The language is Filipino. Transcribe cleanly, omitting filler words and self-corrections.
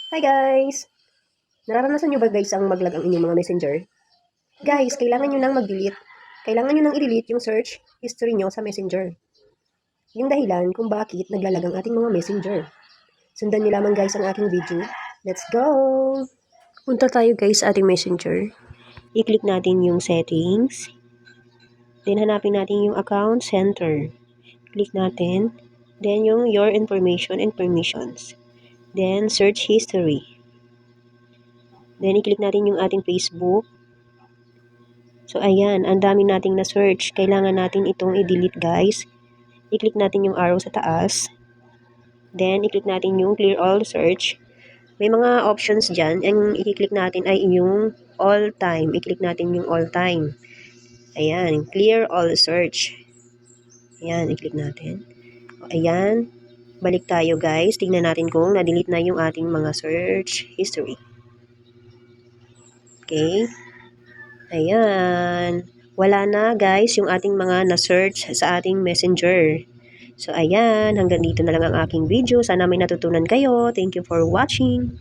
Hi guys! Nararanasan nyo ba guys ang maglag ang inyong mga messenger? Guys, kailangan nyo nang mag-delete. Kailangan nyo nang i-delete yung search history nyo sa messenger. Yung dahilan kung bakit naglalag ang ating mga messenger. Sundan nyo lamang guys ang aking video. Let's go! Punta tayo guys sa ating messenger. I-click natin yung settings. Then hanapin natin yung account center. Click natin. Then yung your information and permissions. Then search history. Then, i-click natin yung ating Facebook. So, ayan. Ang dami nating na-search. Kailangan natin itong i-delete, guys. I-click natin yung arrow sa taas. Then, i-click natin yung clear all search. May mga options dyan. Ang i-click natin ay yung all time. I-click natin yung all time. Ayan. Clear all search. Ayan. I-click natin. Ayan. Balik tayo, guys. Tingnan natin kung na-delete na yung ating mga search history. Okay. Ayan. Wala na guys yung ating mga na-search sa ating messenger. So ayan, hanggang dito na lang ang aking video. Sana may natutunan kayo. Thank you for watching.